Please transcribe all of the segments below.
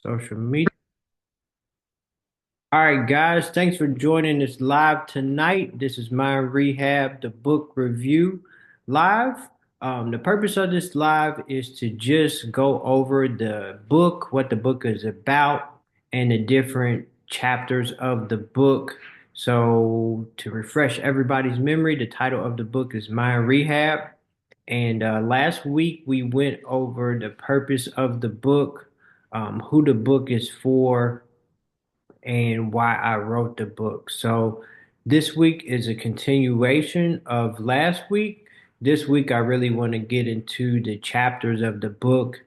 Social media. All right, guys, thanks for joining us live tonight. This is Mind Rehab, the book review live. The purpose of this live is to just go over the book, what the book is about, and the different chapters of the book. So, to refresh everybody's memory, the title of the book is Mind Rehab. And last week we went over the purpose of the book, who the book is for, and why I wrote the book. So this week is a continuation of last week. This week, I really want to get into the chapters of the book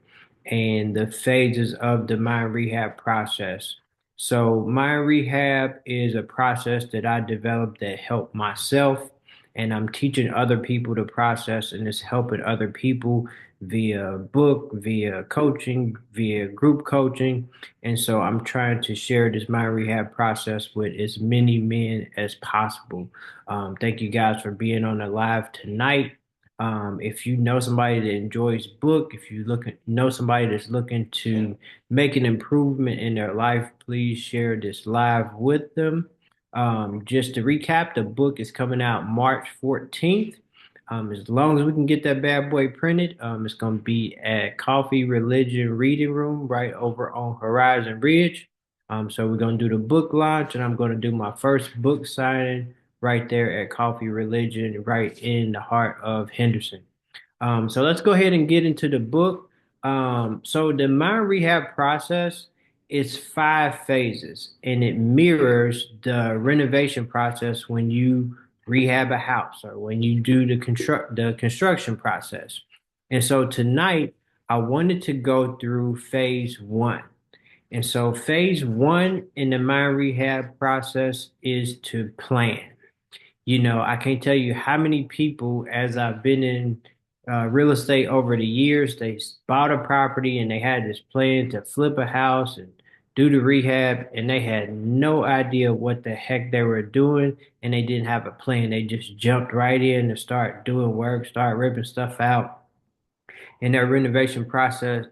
and the phases of the mind rehab process. So, mind rehab is a process that I developed that helped myself, and I'm teaching other people the process, and it's helping other people via book, via coaching, via group coaching. And so I'm trying to share this mind rehab process with as many men as possible. Thank you guys for being on the live tonight. If you know somebody that enjoys book, if you know somebody that's looking to make an improvement in their life, please share this live with them. Just to recap, the book is coming out March 14th. As long as we can get that bad boy printed, it's going to be at Coffee Religion Reading Room right over on Horizon Ridge. So we're going to do the book launch, and I'm going to do my first book signing right there at Coffee Religion, right in the heart of Henderson. So let's go ahead and get into the book. So the mind rehab process is 5 phases, and it mirrors the renovation process when you rehab a house or when you do the construction process. And so tonight I wanted to go through phase one. And so phase one in the mind rehab process is to plan. I can't tell you how many people, as I've been in real estate over the years, they bought a property and they had this plan to flip a house and do the rehab, and they had no idea what the heck they were doing, and they didn't have a plan. They just jumped right in to start doing work, start ripping stuff out, and their renovation projects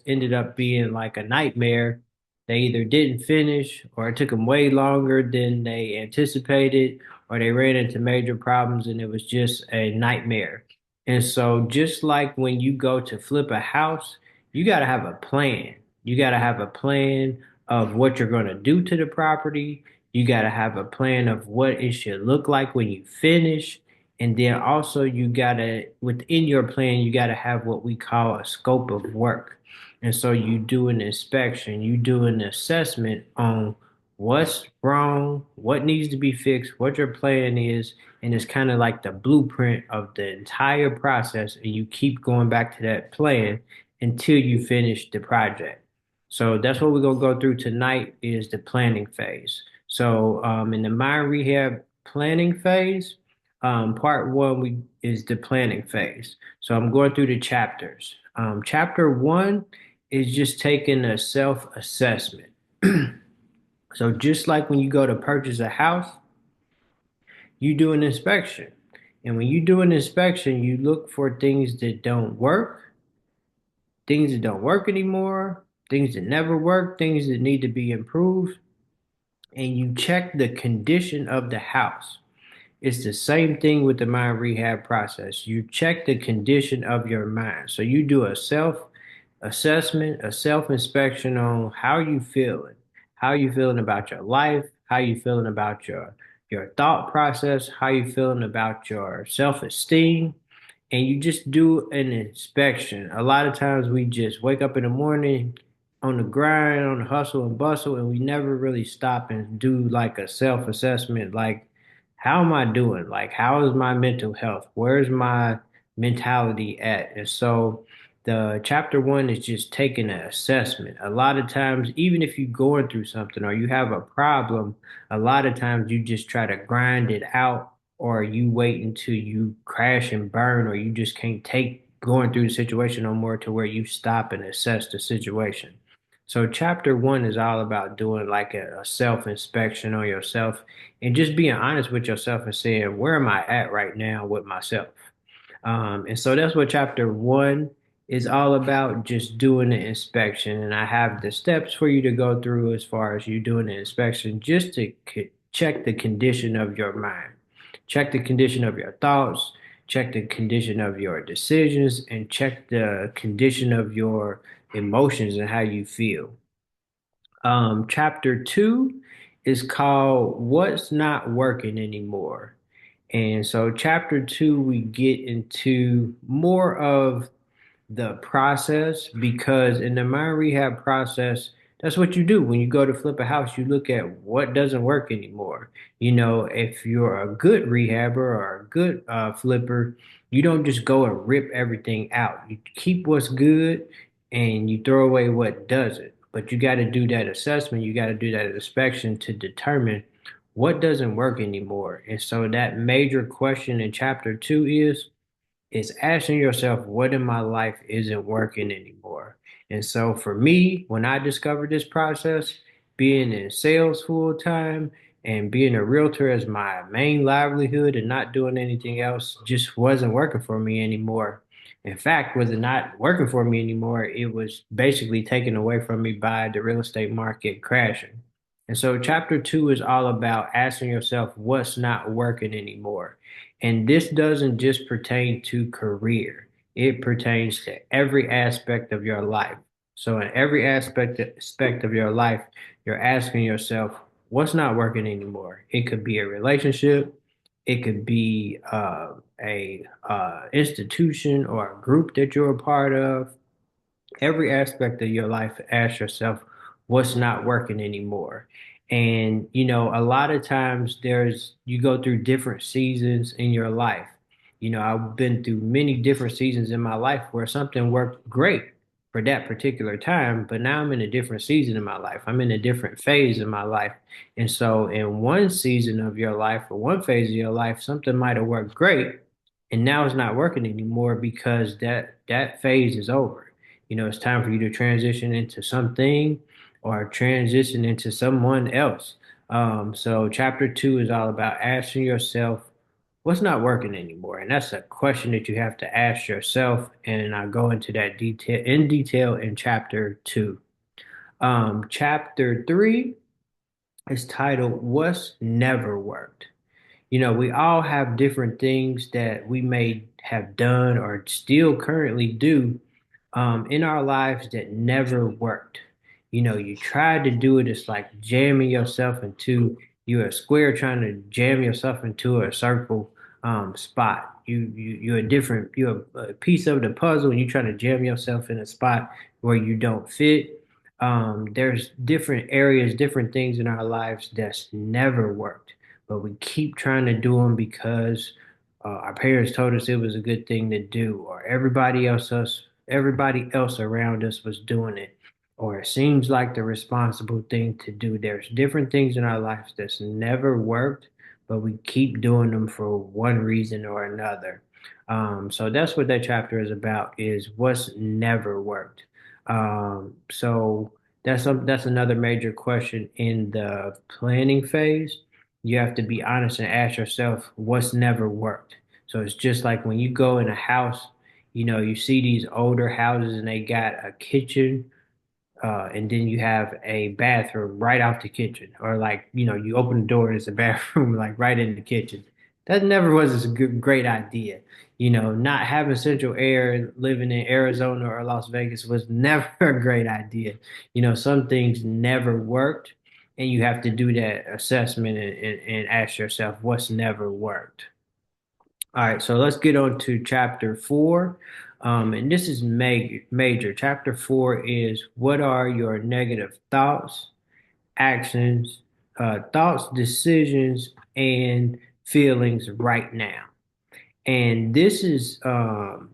ended up being like a nightmare. They either didn't finish, or it took them way longer than they anticipated, or they ran into major problems and it was just a nightmare. And so, just like when you go to flip a house, you got to have a plan. You got to have a plan of what you're going to do to the property. You got to have a plan of what it should look like when you finish. And then also you gotta, within your plan, you gotta have what we call a scope of work. And so you do an inspection, you do an assessment on what's wrong, what needs to be fixed, what your plan is, and it's kind of like the blueprint of the entire process. And you keep going back to that plan until you finish the project. So that's what we're gonna go through tonight is the planning phase. So in the mind rehab planning phase, part one is the planning phase. So I'm going through the chapters. Chapter one is just taking a self-assessment. So just like when you go to purchase a house, you do an inspection. And when you do an inspection, you look for things that don't work anymore, things that never work, things that need to be improved, and you check the condition of the house. It's the same thing with the mind rehab process. You check the condition of your mind. So you do a self assessment, a self inspection on how you feeling about your life, how you feeling about your thought process, how you feeling about your self esteem, and you just do an inspection. A lot of times we just wake up in the morning on the grind, on the hustle and bustle, and we never really stop and do like a self-assessment, like how am I doing? Like how is my mental health? Where's my mentality at? And so the chapter one is just taking an assessment. A lot of times, even if you're going through something or you have a problem, a lot of times you just try to grind it out or you wait until you crash and burn, or you just can't take going through the situation no more to where you stop and assess the situation. So, chapter one is all about doing like a self inspection on yourself and just being honest with yourself and saying, where am I at right now with myself? And so that's what chapter one is all about just doing the inspection. And I have the steps for you to go through as far as you doing the inspection, just to check the condition of your mind, check the condition of your thoughts, check the condition of your decisions, and check the condition of your emotions and how you feel. Chapter two is called What's Not Working Anymore. And so, chapter two, we get into more of the process, because in the mind rehab process, that's what you do. When you go to flip a house, you look at what doesn't work anymore. If you're a good rehabber or a good flipper, you don't just go and rip everything out. You keep what's good and you throw away what doesn't. But you got to do that assessment, you got to do that inspection to determine what doesn't work anymore. And so that major question in chapter two is asking yourself, what in my life isn't working anymore? And so for me, when I discovered this process, being in sales full time and being a realtor as my main livelihood and not doing anything else just wasn't working for me anymore. In fact, was it not working for me anymore? It was basically taken away from me by the real estate market crashing. And so chapter two is all about asking yourself what's not working anymore. And this doesn't just pertain to career, it pertains to every aspect of your life. So, in every aspect of your life, you're asking yourself, what's not working anymore? It could be a relationship, it could be a institution or a group that you're a part of. Every aspect of your life, ask yourself what's not working anymore. And a lot of times you go through different seasons in your life. I've been through many different seasons in my life where something worked great for that particular time, but now I'm in a different season in my life. I'm in a different phase of my life. And so in one season of your life or one phase of your life, something might have worked great, and now it's not working anymore because that phase is over. It's time for you to transition into something or transition into someone else. So chapter two is all about asking yourself what's not working anymore. And that's a question that you have to ask yourself. And I go into that detail in chapter two. Chapter three is titled What's Never Worked. We all have different things that we may have done or still currently do in our lives that never worked. You tried to do it, it's like jamming yourself into you're a square trying to jam yourself into a circle spot. You're a piece of the puzzle and you're trying to jam yourself in a spot where you don't fit. There's different areas, different things in our lives that's never worked, but we keep trying to do them because our parents told us it was a good thing to do, or everybody else around us was doing it, or it seems like the responsible thing to do. There's different things in our lives that's never worked, but we keep doing them for one reason or another. So that's what that chapter is about, is what's never worked. So that's another major question in the planning phase. You have to be honest and ask yourself what's never worked. So it's just like when you go in a house, you see these older houses and they got a kitchen, and then you have a bathroom right off the kitchen, or like, you open the door and it's a bathroom like right in the kitchen. That never was a great idea. Not having central air, living in Arizona or Las Vegas was never a great idea. Some things never worked, and you have to do that assessment and ask yourself what's never worked. All right, so let's get on to chapter four. And this is major. Chapter four is what are your negative thoughts, actions, decisions, and feelings right now? And this is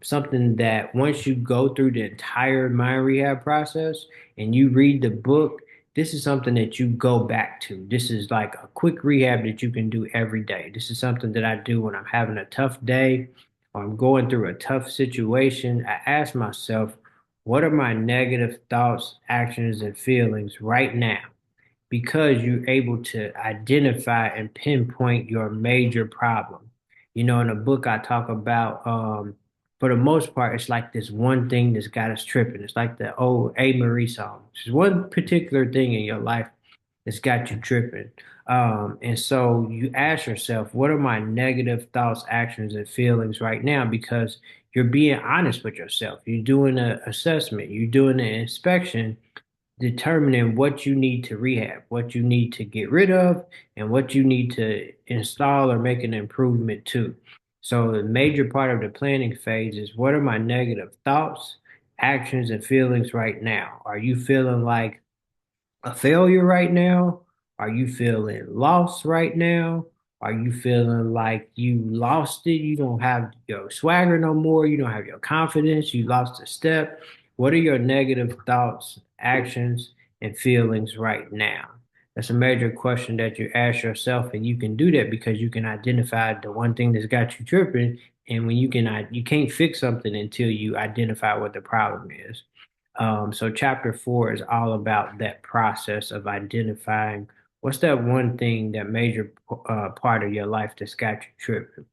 something that once you go through the entire mind rehab process and you read the book, this is something that you go back to. This is like a quick rehab that you can do every day. This is something that I do when I'm having a tough day or I'm going through a tough situation. I ask myself, what are my negative thoughts, actions, and feelings right now? Because you're able to identify and pinpoint your major problem. In the book, I talk about for the most part, it's like this one thing that's got us tripping. It's like the old A. Marie song. It's one particular thing in your life that's got you tripping. And so you ask yourself, what are my negative thoughts, actions, and feelings right now? Because you're being honest with yourself. You're doing an assessment, you're doing an inspection, determining what you need to rehab, what you need to get rid of, and what you need to install or make an improvement to. So, the major part of the planning phase is what are my negative thoughts, actions, and feelings right now? Are you feeling like a failure right now? Are you feeling lost right now? Are you feeling like you lost it? You don't have your swagger no more. You don't have your confidence. You lost a step. What are your negative thoughts, actions, and feelings right now? That's a major question that you ask yourself, and you can do that because you can identify the one thing that's got you tripping. And when you can't fix something until you identify what the problem is. So chapter 4 is all about that process of identifying what's that one thing, that major part of your life that's got you tripping.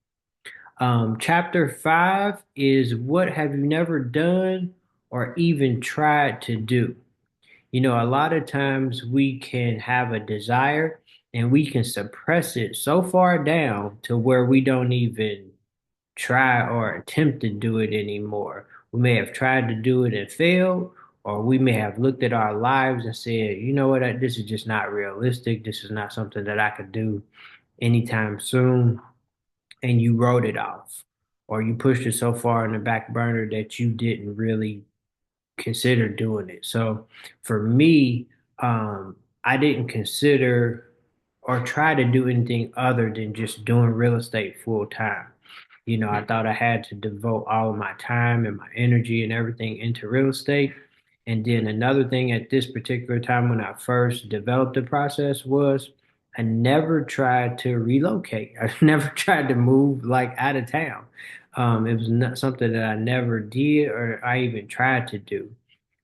Chapter 5 is what have you never done or even tried to do? You know, a lot of times we can have a desire and we can suppress it so far down to where we don't even try or attempt to do it anymore. We may have tried to do it and failed, or we may have looked at our lives and said, you know what, this is just not realistic. This is not something that I could do anytime soon. And you wrote it off, or you pushed it so far in the back burner that you didn't really consider doing it. So for me, I didn't consider or try to do anything other than just doing real estate full time. You know, I thought I had to devote all of my time and my energy and everything into real estate. And then another thing at this particular time when I first developed the process was I never tried to relocate. I never tried to move like out of town. It was not something that I never did or I even tried to do.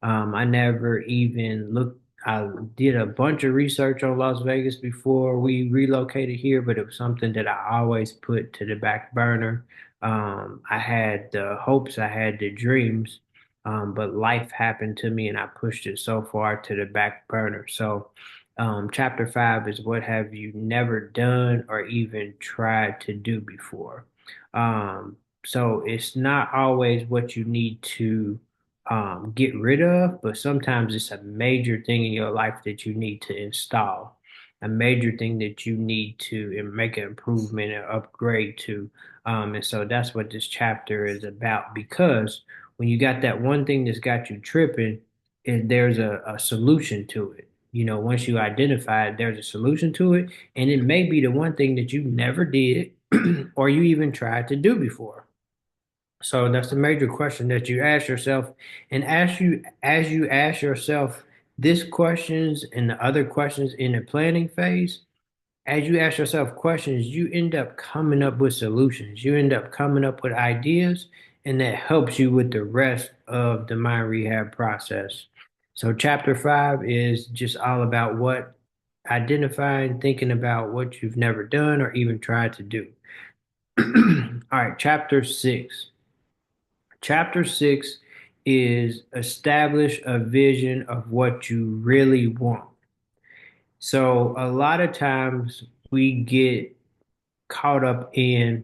I never even looked. I did a bunch of research on Las Vegas before we relocated here, but it was something that I always put to the back burner. I had the hopes, I had the dreams, but life happened to me and I pushed it so far to the back burner. So, chapter 5 is what have you never done or even tried to do before? So it's not always what you need to get rid of, but sometimes it's a major thing in your life that you need to install, a major thing that you need to make an improvement and upgrade to. And so that's what this chapter is about because when you got that one thing that's got you tripping, there's a solution to it. You know, once you identify it, there's a solution to it, and it may be the one thing that you never did or you even tried to do before. So that's the major question that you ask yourself. And as you ask yourself this questions and the other questions in the planning phase, as you ask yourself questions, you end up coming up with solutions. You end up coming up with ideas, and that helps you with the rest of the mind rehab process. So chapter 5 is just all about what identifying, thinking about what you've never done or even tried to do. All right, chapter 6. Chapter 6 is establish a vision of what you really want. So a lot of times we get caught up in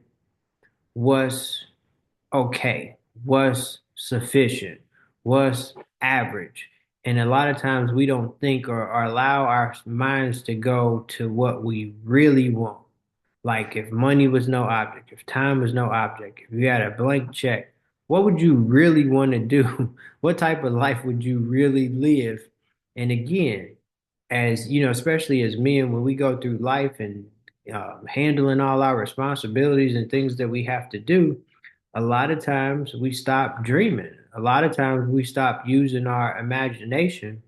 what's okay, what's sufficient, what's average. And a lot of times we don't think or allow our minds to go to what we really want. Like if money was no object, if time was no object, if you had a blank check, what would you really want to do? What type of life would you really live? And again, as you know, especially as men, when we go through life and handling all our responsibilities and things that we have to do, a lot of times we stop dreaming. A lot of times we stop using our imagination.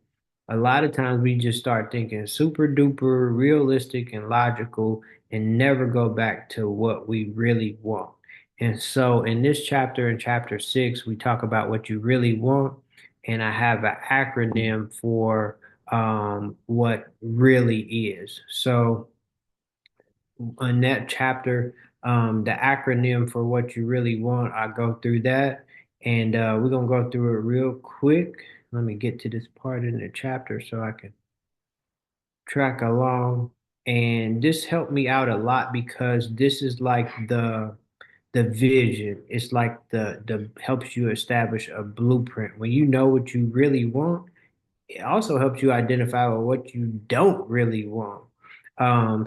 A lot of times we just start thinking super duper realistic and logical and never go back to what we really want. And so in this chapter, in chapter 6, we talk about what you really want. And I have an acronym for what really is. So in that chapter, The acronym for what you really want, I go through that, and we're gonna go through it real quick. Let me get to this part in the chapter so I can track along. And this helped me out a lot because this is like the vision. It's like the helps you establish a blueprint. When you know what you really want, it also helps you identify what you don't really want.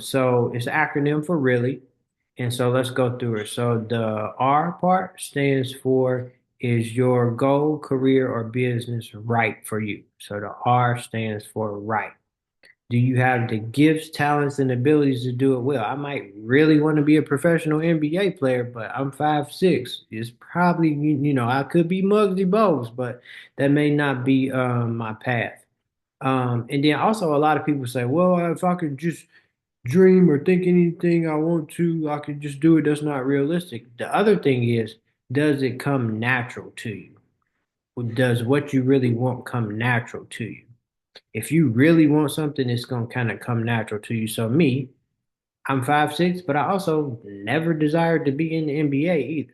So it's an acronym for really. And so let's go through it. So the R part stands for, is your goal, career, or business right for you? So the R stands for right. Do you have the gifts, talents, and abilities to do it well? I might really want to be a professional NBA player, but I'm 5'6". It's probably, I could be Muggsy Bogues, but that may not be my path. And then also a lot of people say, well, if I could just dream or think anything I want to, I could just do it. That's not realistic. The other thing is, does it come natural to you? Or does what you really want come natural to you? If you really want something, it's gonna kind of come natural to you. So me, I'm 5'6", but I also never desired to be in the NBA either.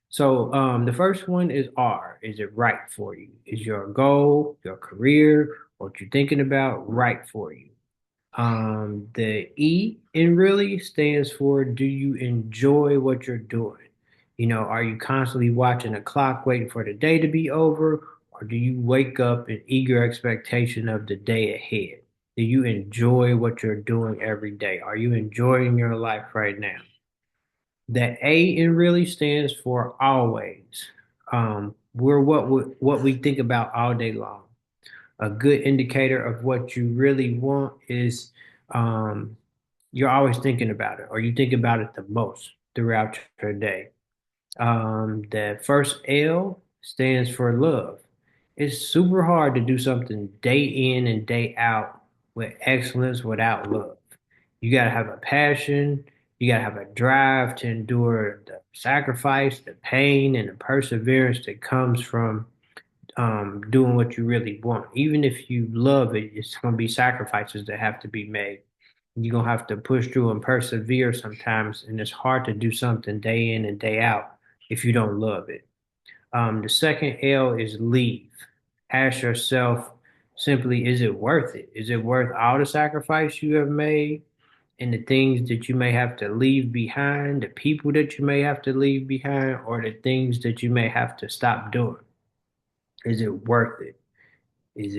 So the first one is R. Is it right for you? Is your goal, your career, what you're thinking about right for you? The E in really stands for, do you enjoy what you're doing? Are you constantly watching the clock waiting for the day to be over, or do you wake up in eager expectation of the day ahead? Do you enjoy what you're doing every day? Are you enjoying your life right now? The A in really stands for always. We're what we think about all day long. A good indicator of what you really want is um, you're always thinking about it, or you think about it the most throughout your day. The first L stands for love. It's super hard to do something day in and day out with excellence without love. You got to have a passion, you got to have a drive to endure the sacrifice, the pain, and the perseverance that comes from doing what you really want. Even if you love it, it's going to be sacrifices that have to be made. You're going to have to push through and persevere sometimes, and it's hard to do something day in and day out if you don't love it. The second L is leave. Ask yourself simply, is it worth it? Is it worth all the sacrifice you have made and the things that you may have to leave behind, the people that you may have to leave behind, or the things that you may have to stop doing? Is it worth it? Is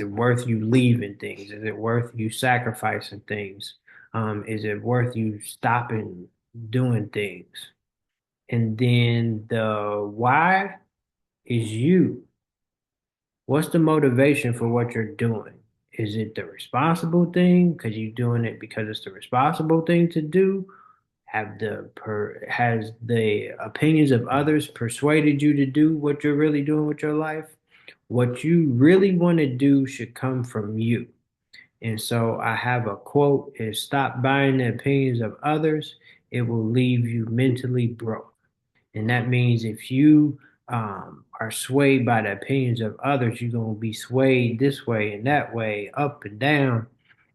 it worth you leaving things? Is it worth you sacrificing things? Is it worth you stopping doing things? And then the why is you. What's the motivation for what you're doing? Is it the responsible thing because you're doing it because it's the responsible thing to do? Has the opinions of others persuaded you to do what you're really doing with your life? What you really want to do should come from you. And so I have a quote is, stop buying the opinions of others. It will leave you mentally broke. And that means if you are swayed by the opinions of others, you're going to be swayed this way and that way, up and down,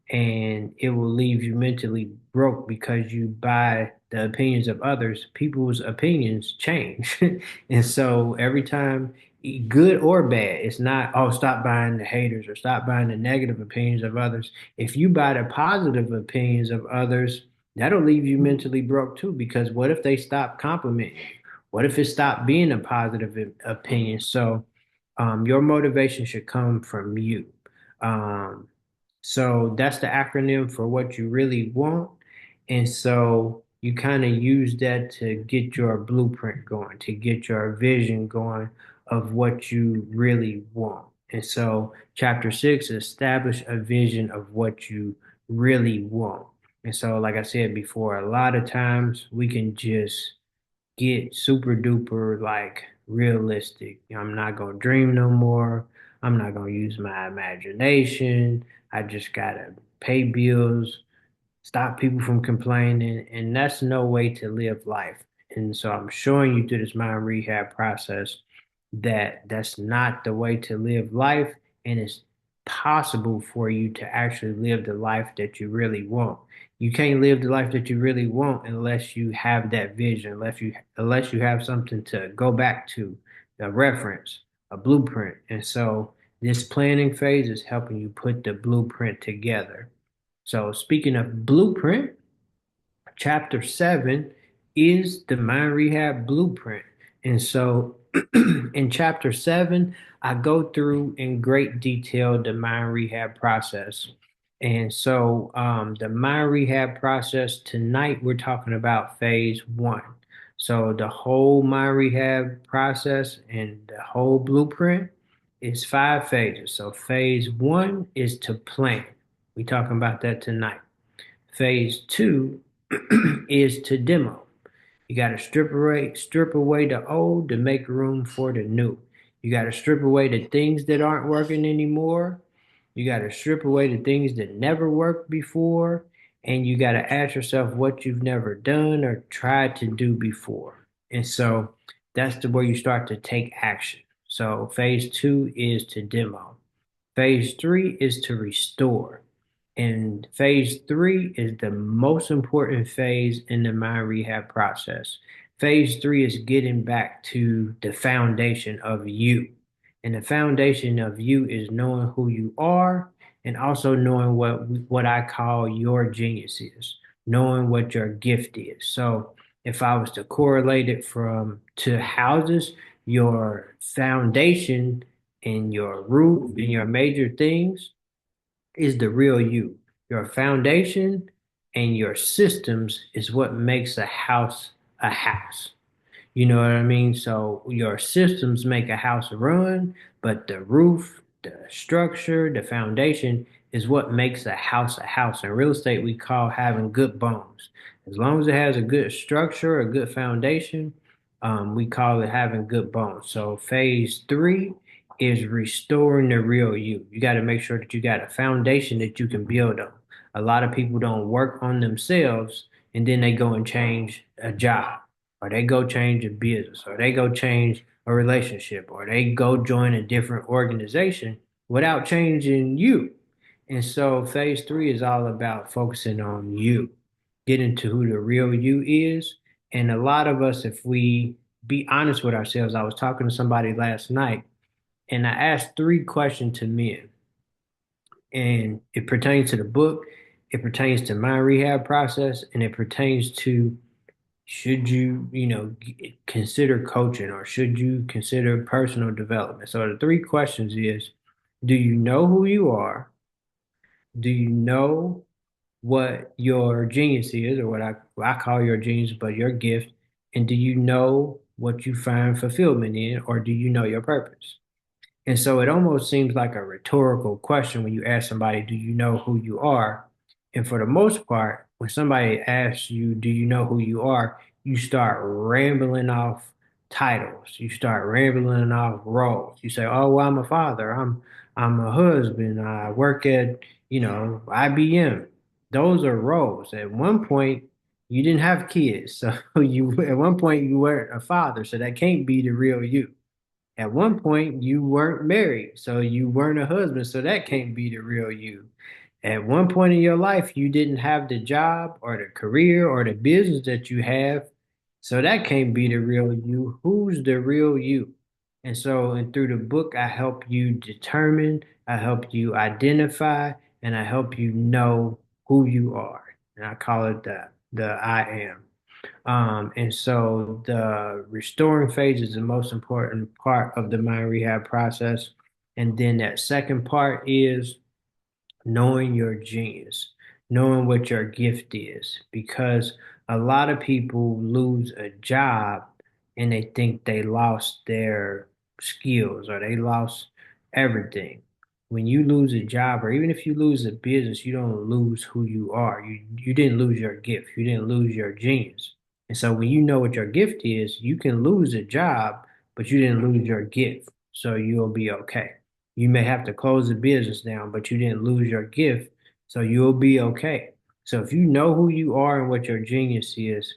and it will leave you mentally broke because you buy the opinions of others. People's opinions change. And so every time, good or bad, it's not, oh, stop buying the haters or stop buying the negative opinions of others. If you buy the positive opinions of others, that'll leave you mentally broke too, because what if they stop complimenting you? What if it stopped being a positive opinion? So your motivation should come from you. Um, so that's the acronym for what you really want. And so you kind of use that to get your blueprint going, to get your vision going of what you really want. And so chapter 6, establish a vision of what you really want. And so, like I said before, a lot of times we can just get super duper like realistic. I'm not gonna dream no more. I'm not gonna use my imagination. I just gotta pay bills, stop people from complaining, and that's no way to live life. And so I'm showing you through this mind rehab process that that's not the way to live life, and it's possible for you to actually live the life that you really want. You can't live the life that you really want unless you have that vision, unless you have something to go back to, a reference, a blueprint. And so this planning phase is helping you put the blueprint together. So speaking of blueprint, chapter 7 is the Mind Rehab Blueprint. And so in chapter 7, I go through in great detail the Mind Rehab process. And so the Mind Rehab process tonight, we're talking about phase 1. So the whole Mind Rehab process and the whole blueprint is 5 phases. So phase 1 is to plan. We're talking about that tonight. Phase 2 is to demo. You got to strip away the old to make room for the new. You got to strip away the things that aren't working anymore. You got to strip away the things that never worked before. And you got to ask yourself what you've never done or tried to do before. And so that's the where you start to take action. So phase 2 is to demo. Phase 3 is to restore. And phase 3 is the most important phase in the mind rehab process. Phase 3 is getting back to the foundation of you. And the foundation of you is knowing who you are and also knowing what I call your genius is, knowing what your gift is. So if I was to correlate it from to houses, your foundation and your roof and your major things is the real you. Your foundation and your systems is what makes a house a house. You know what I mean? So your systems make a house run, but the roof, the structure, the foundation is what makes a house a house. In real estate, we call having good bones. As long as it has a good structure, a good foundation, we call it having good bones. So phase 3 is restoring the real you. You got to make sure that you got a foundation that you can build on. A lot of people don't work on themselves and then they go and change a job or they go change a business, or they go change a relationship, or they go join a different organization without changing you. And so phase 3 is all about focusing on you, getting to who the real you is. And a lot of us, if we be honest with ourselves, I was talking to somebody last night and I asked 3 questions to men, and it pertains to the book, it pertains to my rehab process, and it pertains to should you, consider coaching or should you consider personal development? So the 3 questions is, do you know who you are? Do you know what your genius is, or what I call your genius, but your gift? And do you know what you find fulfillment in, or do you know your purpose? And so it almost seems like a rhetorical question when you ask somebody, do you know who you are? And for the most part, when somebody asks you, do you know who you are? You start rambling off titles. You start rambling off roles. You say, oh, well, I'm a father. I'm a husband. I work at, IBM. Those are roles. At one point, you didn't have kids. So at one point you weren't a father. So that can't be the real you. At one point, you weren't married, so you weren't a husband, so that can't be the real you. At one point in your life, you didn't have the job or the career or the business that you have, so that can't be the real you. Who's the real you? And through the book, I help you determine, I help you identify, and I help you know who you are. And I call it the I am. And so the restoring phase is the most important part of the mind rehab process. And then that second part is knowing your genius, knowing what your gift is, because a lot of people lose a job and they think they lost their skills or they lost everything. When you lose a job, or even if you lose a business, you don't lose who you are. You didn't lose your gift. You didn't lose your genius. And so when you know what your gift is, you can lose a job, but you didn't lose your gift. So you'll be okay. You may have to close the business down, but you didn't lose your gift, so you'll be okay. So if you know who you are and what your genius is,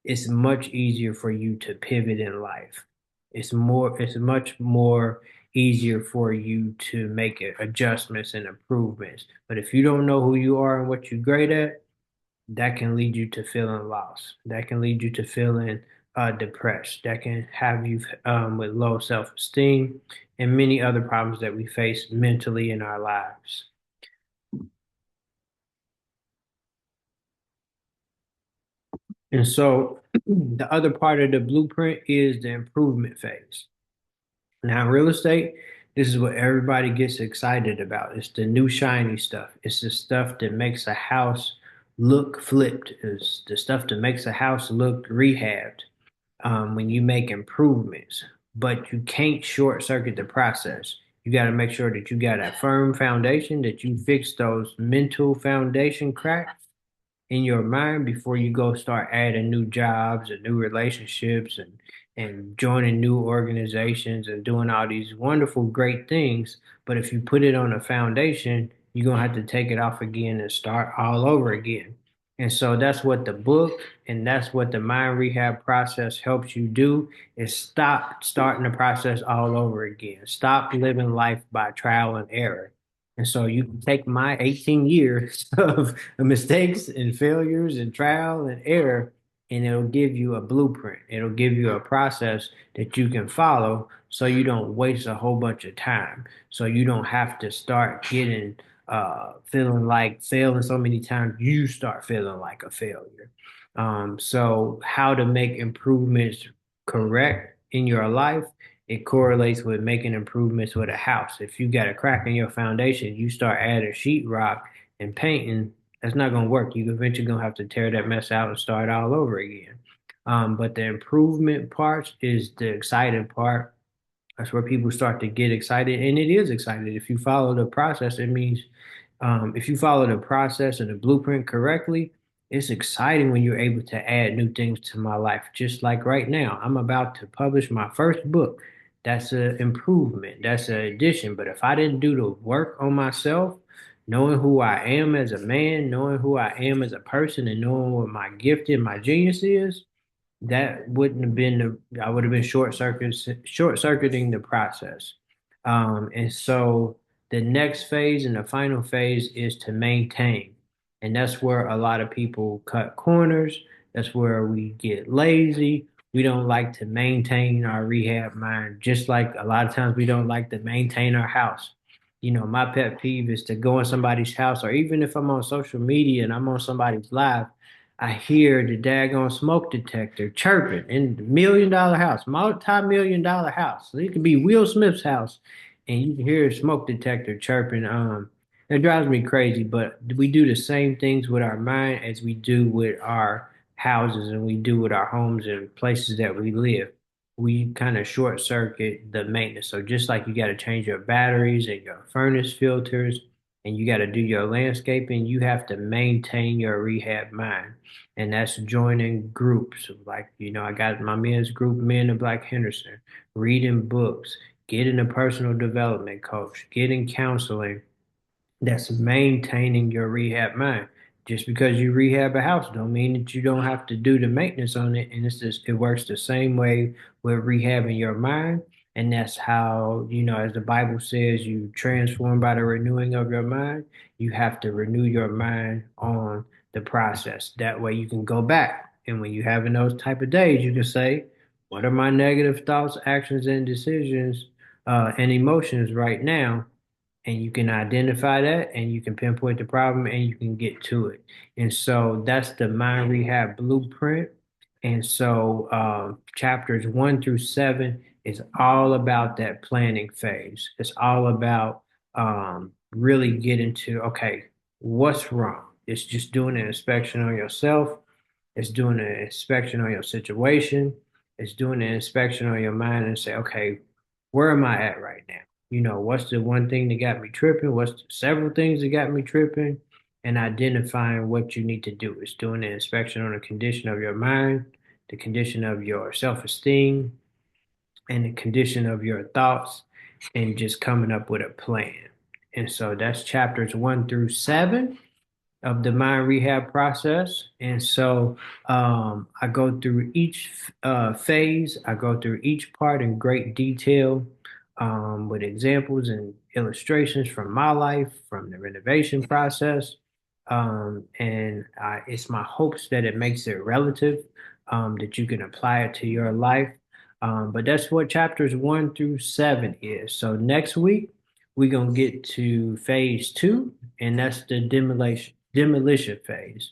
it's much easier for you to pivot in life. It's much more easier for you to make adjustments and improvements. But if you don't know who you are and what you're great at, that can lead you to feeling lost. That can lead you to feeling depressed. That can have you with low self-esteem and many other problems that we face mentally in our lives. And so the other part of the blueprint is the improvement phase. Now, in real estate, this is what everybody gets excited about. It's the new shiny stuff. It's the stuff that makes a house look flipped. It's the stuff that makes a house look rehabbed when you make improvements. But you can't short circuit the process. You got to make sure that you got a firm foundation, that you fix those mental foundation cracks in your mind before you go start adding new jobs and new relationships and joining new organizations and doing all these wonderful great things. But if you put it on a foundation, you're gonna have to take it off again and start all over again. And so that's what the book and that's what the mind rehab process helps you do is stop starting the process all over again. Stop living life by trial and error. And so you can take my 18 years of mistakes and failures and trial and error, and it'll give you a blueprint. It'll give you a process that you can follow so you don't waste a whole bunch of time. So you don't have to start getting feeling like failing so many times, you start feeling like a failure. So how to make improvements correct in your life, it correlates with making improvements with a house. If you got a crack in your foundation, you start adding sheetrock and painting, that's not going to work. You eventually going to have to tear that mess out and start all over again. But the improvement part is the exciting part. That's where people start to get excited, and it is excited. If you follow the process, it means if you follow the process and the blueprint correctly, it's exciting when you're able to add new things to my life. Just like right now, I'm about to publish my first book. That's an improvement, that's an addition. But if I didn't do the work on myself, knowing who I am as a man, knowing who I am as a person, and knowing what my gift and my genius is, that wouldn't have been I would have been short circuiting the process. And so the next phase and the final phase is to maintain. And that's where a lot of people cut corners. That's where we get lazy. We don't like to maintain our rehab mind, just like a lot of times we don't like to maintain our house. You know, my pet peeve is to go in somebody's house, or even if I'm on social media and I'm on somebody's live, I hear the daggone smoke detector chirping in the $1 million house, multi-million dollar house. So it could be Will Smith's house, and you can hear a smoke detector chirping. It drives me crazy, but we do the same things with our mind as we do with our houses and we do with our homes and places that we live. We kind of short circuit the maintenance. So just like you got to change your batteries and your furnace filters, and you got to do your landscaping, you have to maintain your rehab mind. And that's joining groups. Like, you know, I got my men's group, Men of Black Henderson, reading books, getting a personal development coach, getting counseling, that's maintaining your rehab mind. Just because you rehab a house don't mean that you don't have to do the maintenance on it. And it's just it works the same way with rehabbing your mind. And that's how, you know, as the Bible says, you transform by the renewing of your mind. You have to renew your mind on the process. That way you can go back. And when you're having those type of days, you can say, what are my negative thoughts, actions, and decisions and emotions right now? And you can identify that and you can pinpoint the problem and you can get to it. And so that's the mind rehab blueprint. And so chapters 1 through 7 is all about that planning phase. It's all about really getting to, okay, what's wrong? It's just doing an inspection on yourself. It's doing an inspection on your situation. It's doing an inspection on your mind and say, okay, where am I at right now? You know, what's the one thing that got me tripping? What's the several things that got me tripping? And identifying what you need to do. It's doing an inspection on the condition of your mind, the condition of your self-esteem, and the condition of your thoughts, and just coming up with a plan. And so that's chapters 1 through 7 of the mind rehab process. And so I go through each phase, I go through each part in great detail. with examples and illustrations from my life, from the renovation process. And it's my hopes that it makes it relative, that you can apply it to your life. But that's what chapters 1 through 7 is. So next week, we're going to get to phase 2, and that's the demolition phase.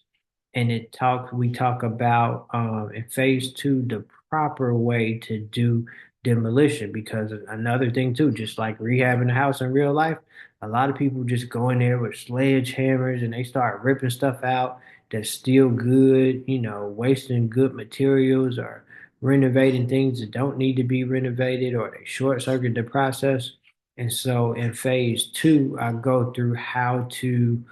And we talk about in phase 2 the proper way to do demolition, because another thing too, just like rehabbing a house in real life, a lot of people just go in there with sledgehammers and they start ripping stuff out that's still good, wasting good materials, or renovating things that don't need to be renovated, or they short circuit the process. And so in phase 2, I go through how to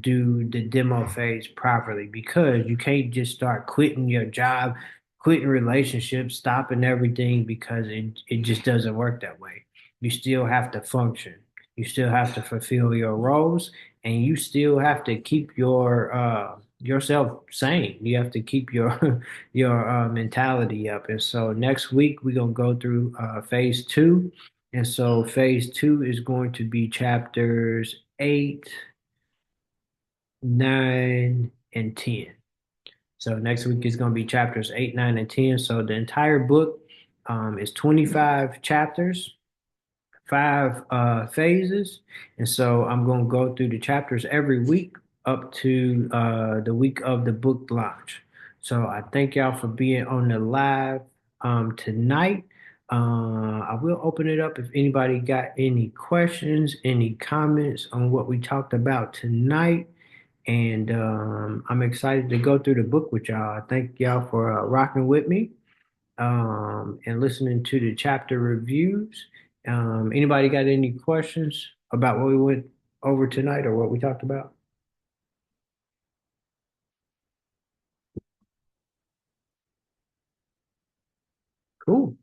do the demo phase properly, because you can't just start quitting your job, quitting relationships, stopping everything, because it just doesn't work that way. You still have to function. You still have to fulfill your roles, and you still have to keep yourself sane. You have to keep your your mentality up. And so next week we're gonna go through phase 2. And so phase 2 is going to be chapters 8, 9, and 10. So next week is going to be chapters 8, 9, and 10. So the entire book is 25 chapters, five phases. And so I'm going to go through the chapters every week up to the week of the book launch. So I thank y'all for being on the live tonight. I will open it up if anybody got any questions, any comments on what we talked about tonight. And I'm excited to go through the book with y'all. I thank y'all for rocking with me and listening to the chapter reviews. Anybody got any questions about what we went over tonight or what we talked about? Cool.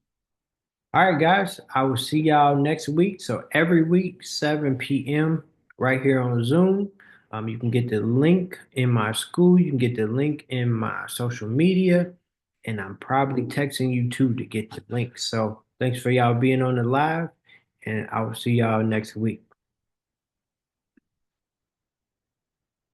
All right, guys. I will see y'all next week. So every week, 7 p.m. right here on Zoom. You can get the link in my school. You can get the link in my social media. And I'm probably texting you too to get the link. So thanks for y'all being on the live. And I will see y'all next week.